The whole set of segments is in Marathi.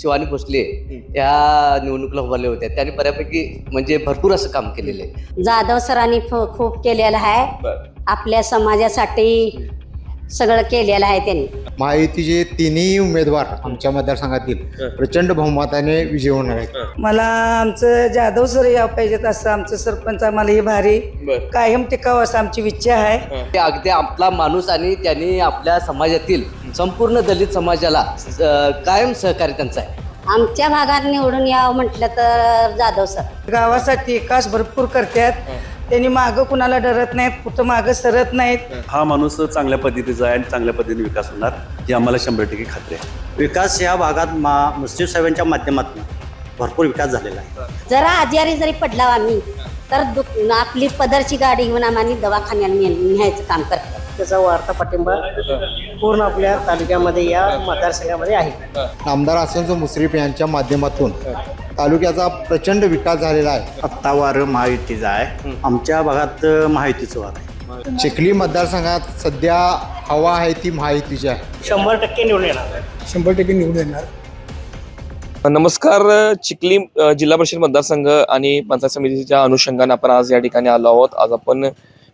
शिवानी भोसले या निवडणुकीला उभारले होते. त्यांनी बऱ्यापैकी म्हणजे भरपूर असं काम केलेलं आहे. जाधव सरांनी खूप केलेलं आहे. आपल्या समाजासाठी सगळं केलेलं आहे त्यांनी. महायुतीचे तिन्ही उमेदवार आमच्या मतदारसंघातील प्रचंड बहुमताने विजय होणार आहेत. मला आमचं जाधव सर यावं पाहिजेत असं आमचं सरपंच आम्हाला हे भारी कायम टिकावं असं आमची इच्छा आहे. ते अगदी आपला माणूस आणि त्यांनी आपल्या समाजातील संपूर्ण दलित समाजाला कायम सहकार्य त्यांचं आहे. आमच्या भागात निवडून यावं म्हटलं तर जाधव सर गावासाठी विकास भरपूर करतात. त्यांनी मागं कुणाला डरत नाहीत, कुठं मागं सरत नाहीत. हा माणूस चांगल्या पद्धतीचा आहे आणि चांगल्या पद्धतीने विकास होणार ही आम्हाला 100% खात्री आहे. विकास या भागात मुस्लिम साहेबांच्या माध्यमातून भरपूर विकास झालेला आहे. जरा आजारी जरी पडला आम्ही तर आपली पदरची गाडी घेऊन आम्हाला दवाखान्याला न्यायचं काम करतात. त्याचा वाढता पाठिंबा पूर्ण आपल्या तालुक्यामध्ये या मतदारसंघामध्ये आहे. आमदार हसन मुश्रीफ यांच्या माध्यमातून तालुक्याचा प्रचंड विकास झालेला आहे. आत्ता वार महायुतीचा आहे. आमच्या भागात महायुतीचं वार आहे. चिखली मतदारसंघात सध्या हवा आहे ती महायुतीची आहे. 100% निवडून येणार. 100% निवडून येणार. नमस्कार. चिखली जिल्हा परिषद मतदारसंघ आणि पंचायत समितीच्या अनुषंगाने आपण आज या ठिकाणी आलो आहोत. आज आपण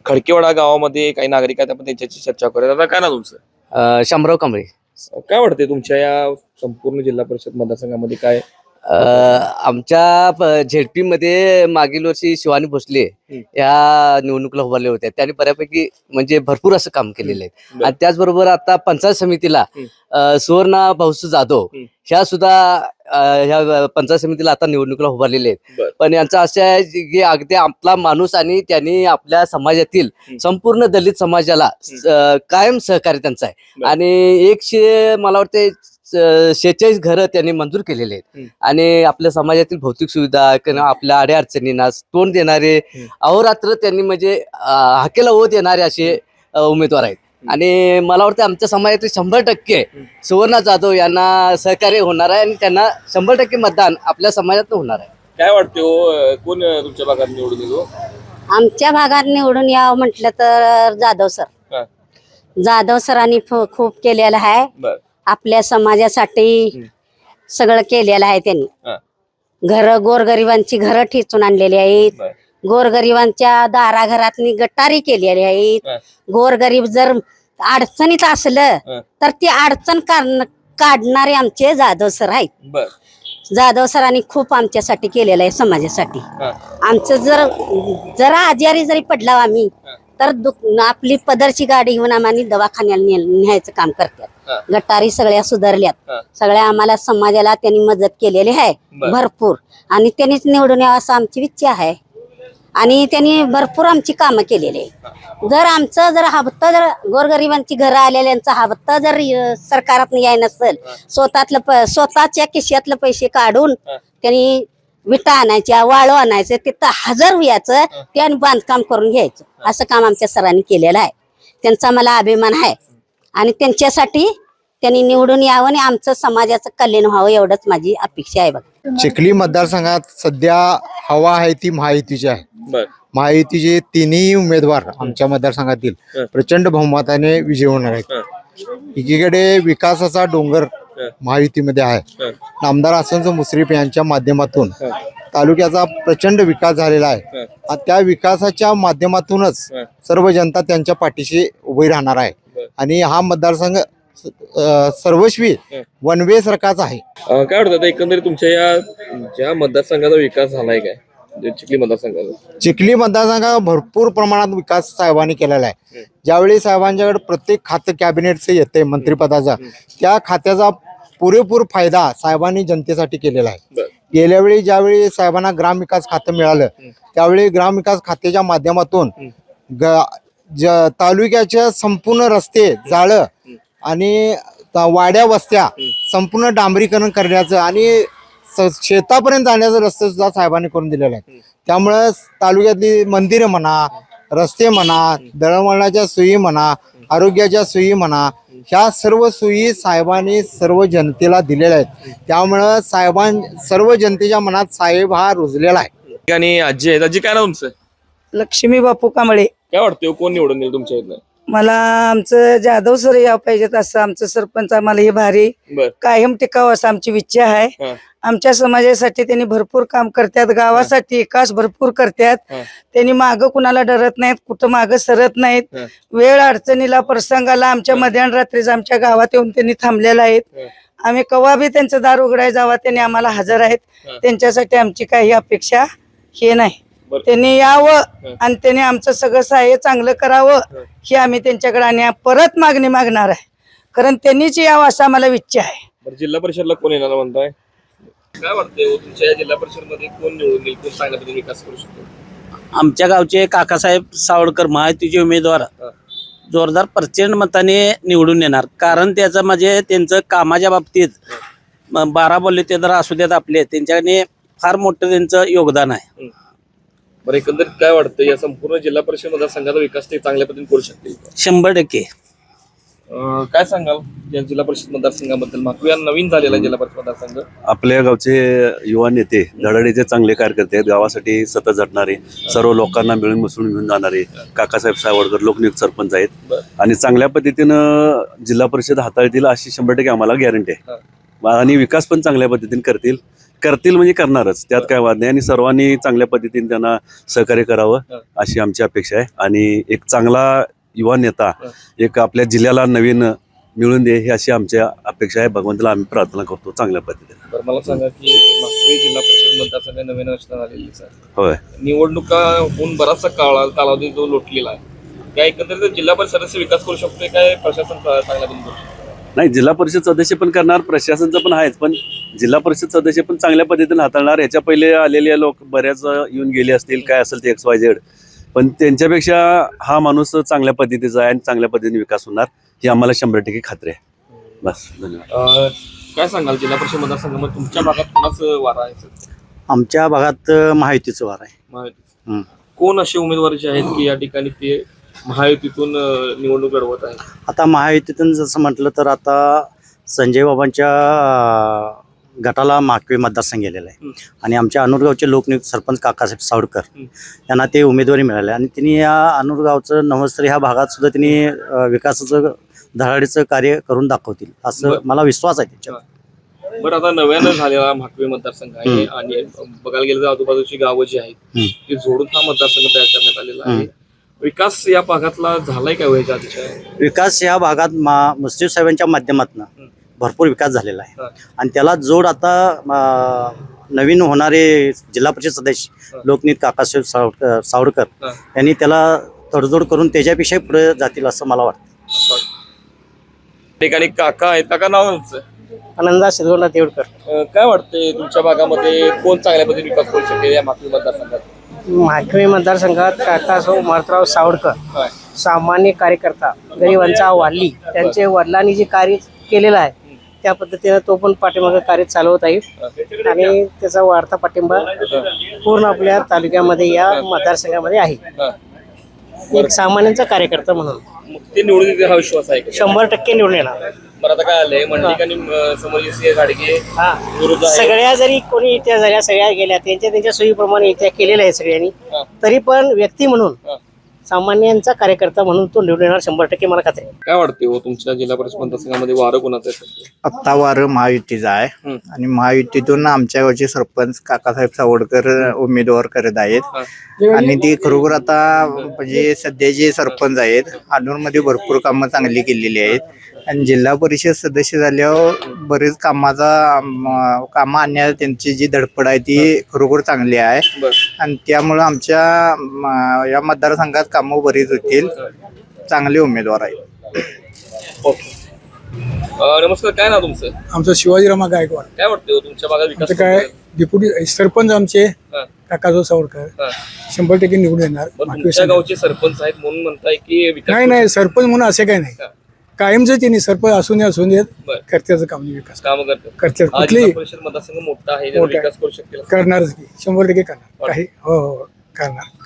खडकेवाडा गावामध्ये काही नागरिक आहेत, आपण त्यांच्याशी चर्चा करूया. आता काय ना तुमचं? शामराव कांबळे. काय वाटते तुमच्या या संपूर्ण जिल्हा परिषद मतदारसंघामध्ये काय? आमच्या झेडपी मध्ये मागील वर्षी शिवानी भोसले या निवडणुकीला उभारले होते. त्यांनी बऱ्यापैकी म्हणजे भरपूर असं काम केलेलं आहे. आणि त्याचबरोबर आता पंचायत समितीला सुवर्णा भाऊसू जाधव ह्या सुद्धा ह्या पंचायत समितीला आता निवडणुकीला उभारलेले आहेत. पण यांचं असं आहे की अगदी आपला माणूस आणि त्यांनी आपल्या समाजातील संपूर्ण दलित समाजाला कायम सहकार्य त्यांचं आहे. आणि मला वाटते 46 घरं त्यांनी मंजूर केलेले आहेत. आणि आपल्या समाजातील भौतिक सुविधा किंवा आपल्या अडे अडचणींना तोंड देणारे अहोरात्र त्यांनी म्हणजे हाकेला होत येणारे असे उमेदवार आहेत. आणि मला वाटतं आमच्या समाजातील 100% सुवर्णा जाधव यांना सहकार्य होणार आहे आणि त्यांना 100% मतदान आपल्या समाजात होणार आहे. काय वाटते हो, कोण तुमच्या भागात निवडून येतो? आमच्या भागात निवडून यावं म्हटलं तर जाधव सर. जाधव सरांनी खूप केलेलं आहे. आपल्या समाजासाठी सगळं केलेलं आहे त्यांनी. गोरगरिबांची घरं ठेचून आणलेली आहेत. गोरगरिबांच्या दाराघरातनी गटारी केलेली आहेत. गोरगरीब जर अडचणीत असलं तर ती अडचण काढणारे आमचे जाधव सर आहेत. जाधव सरांनी खूप आमच्यासाठी केलेलं आहे समाजासाठी. आमचं जरा आजारी जरी पडला आम्ही तर आपली पदरची गाडी घेऊन आम्हाला दवाखान्याला न्यायचं काम करतात. गटारी सगळ्या सुधारल्यात. सगळ्या आम्हाला समाजाला त्यांनी मदत केलेली आहे भरपूर. आणि त्यांनीच निवडून यावं असं आमची इच्छा आहे. आणि त्यांनी भरपूर आमची कामं केलेली आहे. जर आमचं जर हप्ता जर गोरगरिबांची घरं आलेल्यांचा हप्ता जर सरकारात याय नसेल, स्वतःच्या खिशातलं पैसे काढून त्यांनी विटा आणायच्या, वाळू आणायचं, तिथं 1000 याचं त्याने बांधकाम करून घ्यायचं. असं काम आमच्या सरांनी केलेलं आहे. त्यांचा मला अभिमान आहे. आणि त्यांच्यासाठी त्यांनी निवडून यावं आणि आमचं समाजाचं कल्याण व्हावं एवढंच माझी अपेक्षा आहे. बघा, चिखली मतदारसंघात सध्या हवा आहे ती महायुतीची आहे. महायुतीचे तिन्ही उमेदवार आमच्या मतदारसंघातील प्रचंड बहुमताने विजय होणार आहेत. एकीकडे विकासाचा डोंगर महायुतीमध्ये आहे. आमदार हसन मुश्रीफ यांच्या माध्यमातून तालुक्याचा प्रचंड विकास झालेला आहे. त्या विकासाच्या माध्यमातूनच सर्व जनता त्यांच्या पाठीशी उभी राहणार आहे. आणि हा मतदारसंघ सर्वस्वी वनवे सरकारचा आहे. काय वाटतं एकंदरीत तुमच्या या ज्या मतदारसंघाचा विकास झालाय काय चिखली मतदारसंघाचा? चिखली मतदारसंघात भरपूर प्रमाणात विकास साहेबांनी केलेला आहे. ज्यावेळी साहेबांच्याकडे प्रत्येक खातं कॅबिनेटचं येते मंत्रिपदाचा, त्या खात्याचा पुरेपूर फायदा साहेबांनी जनतेसाठी केलेला आहे. गेल्या वेळी ज्यावेळी साहेबांना ग्रामविकास खातं मिळालं त्यावेळी ग्रामविकास खात्याच्या माध्यमातून तालुक्याच्या संपूर्ण रस्ते, जाळं आणि वाड्या वस्त्या संपूर्ण डांबरीकरण करण्याचं आणि शेतापर्यंत जाण्याचं रस्ते सुद्धा साहेबांनी करून दिलेला आहे. त्यामुळे तालुक्यातली मंदिरं म्हणा, रस्ते म्हणा, दळणवळणाच्या सोयी म्हणा, आरोग्याच्या सोयी म्हणा, ह्या सर्व सोयी साहेबांनी सर्व जनतेला दिलेल्या आहेत. त्यामुळं सर्व जनतेच्या मनात साहेब हा रुजलेला आहे. आणि आजी आहेत. आजी काय ना तुमचं? लक्ष्मी बापू कांबळे. काय वाटतं कोण निवडून येईल तुमच्या इथं? मला आमचं जाधव सर या पाहिजेत असं आमचं सरपंच आम्हाला हे भारी बर कायम टिकावं असं आमची इच्छा आहे. हा. आमच्या समाजासाठी त्यांनी भरपूर काम करतात, गावासाठी विकास भरपूर करतात. हा. त्यांनी मागं कुणाला डरत नाहीत, कुठं मागं सरत नाहीत. हा. वेळ अडचणीला प्रसंगाला आमच्या मध्यान रात्रीच आमच्या गावात येऊन त्यांनी थांबलेला आहेत. हा. आम्ही कवा बी त्यांचं दार उघडाय जावा त्यांनी आम्हाला हजर आहेत. हा. त्यांच्यासाठी आमची काही अपेक्षा हे नाही. बर. त्यांनी यावं आणि त्यांनी आमचं सगळं सहाय्य चांगलं करावं ही आम्ही त्यांच्याकडे आणि परत मागणी मागणार आहे. कारण त्यांनीच यावं असं आम्हाला इच्छा आहे. बरं, जिल्हा परिषदला कोण येणार म्हणताय? काय वाटतंय हो, तुमच्या या जिल्हा परिषद मध्ये कोण निवडून येईल, कोण चांगल्या पद्धतीने विकास करू शकतो? आमच्या गावचे काकासाहेब सावळकर महायुतीचे उमेदवार जोरदार प्रचंड मताने निवडून येणार. कारण त्याचं म्हणजे त्यांचं कामाच्या बाबतीत 12 बोलले ते जर असू देत आपले, त्यांच्याकडे फार मोठं त्यांचं योगदान आहे. बरं, एकंदरीत काय वाटतं या संपूर्ण जिल्हा परिषद मतदारसंघाचा विकास ते चांगल्या पद्धतीने करू शकतील? 100%. काय सांगाल या जिल्हा परिषद मतदारसंघाबद्दल? मागच्या नवीन झालेला जिल्हा परिषद मतदारसंघ, आपल्या गावचे युवा नेते धडाडीचे चांगले कार्यकर्ते आहेत, गावासाठी सतत झटणारे, सर्व लोकांना मिळून मिसळून घेऊन जाणारे काकासाहेब सावळकर लोकनियुक्त सरपंच आहेत आणि चांगल्या पद्धतीनं जिल्हा परिषद हाताळतील अशी 100% आम्हाला गॅरंटी आहे. आणि विकास पण चांगल्या पद्धतीने करतील म्हणजे करणारच, त्यात काय वाद नाही. आणि सर्वांनी चांगल्या पद्धतीने त्यांना सहकार्य करावं अशी आमची अपेक्षा आहे. आणि एक चांगला युवा नेता एक आपल्या जिल्ह्याला नवीन मिळून दे ही अशी आमच्या अपेक्षा आहे. भगवंताला आम्ही प्रार्थना करतो चांगल्या पद्धतीने. बरं, मला सांगा की मागच्या जिल्हा परिषद मतदारसंघ नवीन रचना झालेली सर, होय, निवडणुका होऊन बराचसा कालावधी जो लोटलेला आहे, त्या एकंदरीत जिल्हा परिषद सदस्य विकास करू शकतोय काय प्रशासन चांगल्या पद्धतीने करू शकतो? नाही, जिल्हा परिषद सदस्य पण करणार, प्रशासनचं पण आहेच, पण जिल्हा परिषद सदस्य पण चांगल्या पद्धतीने हाताळणार. याच्या पहिले आलेले लोक बऱ्याच येऊन गेले असतील, काय असेल ते XYZ, पण त्यांच्यापेक्षा हा माणूस चांगल्या पद्धतीचा आहे आणि चांगल्या पद्धतीने विकास होणार ही आम्हाला 100% खात्री आहे. बस, धन्यवाद. काय सांगाल जिल्हा परिषद मतदारसंघामध्ये तुमच्या भागात कोणाचं वारा आहे सर? आमच्या भागात महायुतीचं वार आहे. महायुती. कोण असे उमेदवार जे आहेत की या ठिकाणी ते महायुतीतून निवडणूक लढवत आहेत? आता महायुतीतून जसं म्हटलं तर आता संजय बाबांच्या गटाला माकवे मतदारसंघ गेलेला आहे आणि आमच्या अनुरगावचे लोकनियुक्त सरपंच काकासाहेब सावळकर यांना ते उमेदवारी मिळाली आणि त्यांनी या अनुरगावचं नवस्त्र ह्या भागात सुद्धा त्यांनी विकासाचं धडाडीचं कार्य करून दाखवतील असं मला विश्वास आहे त्यांच्यावर. बरं, आता नव्यानं झालेला माकवे मतदारसंघ आहे आणि बघायला गेलं तर आजूबाजूची गावं जी आहेत ती जोडून हा मतदारसंघ तयार करण्यात आलेला आहे. विकास या भागातला झालाय का व्हायच्या आधीच्या? विकास या भागात मुस्लिम साहेबांच्या माध्यमातून भरपूर विकास झालेला आहे आणि त्याला जोड आता नवीन होणारे जिल्हा परिषद सदस्य लोकनियुक्त काकासाहेब सावळकर यांनी त्याला तडजोड करून त्याच्यापेक्षा पुढे जातील असं मला वाटतं. ठिकाणी काका आहेत, काका नाव तुमचं? आनंदा सिद्धोना देवडकर. काय वाटतंय तुमच्या भागामध्ये कोण चांगल्या पद्धतीने विकास करू शकेल या माकवे मतदारसंघात? माकवे मतदारसंघात काकासाहेब मारुतराव सावळकर सामान्य कार्यकर्ता, गरिबांचा वाली, त्यांचे वडिलांनी जे कार्य केलेलं आहे त्या पद्धतीने तो पण पाठीमागे कार्य चालवत आहे आणि त्याचा वाढता पाठिंबा पूर्ण आपल्या तालुक्यामध्ये या मतदारसंघामध्ये आहे. एक सामान्यांचा कार्यकर्ता म्हणून ते निवडून येतील हा विश्वास आहे का? 100% निवडून येणार. बरं, आता काय आलंय मंडलिकांनी समोरची गाडगे विरुद्ध आहे. सगळ्या जरी कोणी इत्या झाल्या, सगळ्या गेल्या त्यांच्या सोयीप्रमाणे इत्या केलेल्या आहे सगळ्यांनी, तरी पण व्यक्ती म्हणून सामान्यांचा कार्यकर्ता म्हणून तो निवडून येणार 100% मला खात्री आहे. काय वाटते हो तुमच्या जिल्हा परिषद मतदारसंघामध्ये वारं कोणाचं आहे? आत्ता वार महायुतीचा आहे आणि महायुतीतून आमच्या गावचे सरपंच काकासाहेब सावळकर उमेदवार करत आहेत आणि ती खरोखर आता म्हणजे सध्या जे सरपंच आहेत अनूरमध्ये भरपूर कामं चांगली केलेली आहेत आणि जिल्हा परिषद सदस्य झाल्यावर बरेच कामं आणण्यात त्यांची जी धडपड आहे ती खरोखर चांगली आहे आणि त्यामुळं आमच्या या मतदारसंघात कामं बरीच होतील. चांगले उमेदवार आहेत. नमस्कार, काय नाव तुमचं? आमचं शिवाजीरामा गायकवाड. काय वाटतं तुमच्या भागात विकास काय डेप्युटी सरपंच आमचे काकासाहेब सावळकर 100% निवडून येणार. तुमच्या गावचे सरपंच आहेत म्हणून म्हणताय की विकास? नाही, सरपंच म्हणून असे काही नाही, कायमच त्यांनी सरपंच असून देत करत्याचं काम विकास काम करतात. कुठली परिषद मतदारसंघ मोठा आहे, विकास करू शकतील करणारच की 100% करणार. काही हो करणार.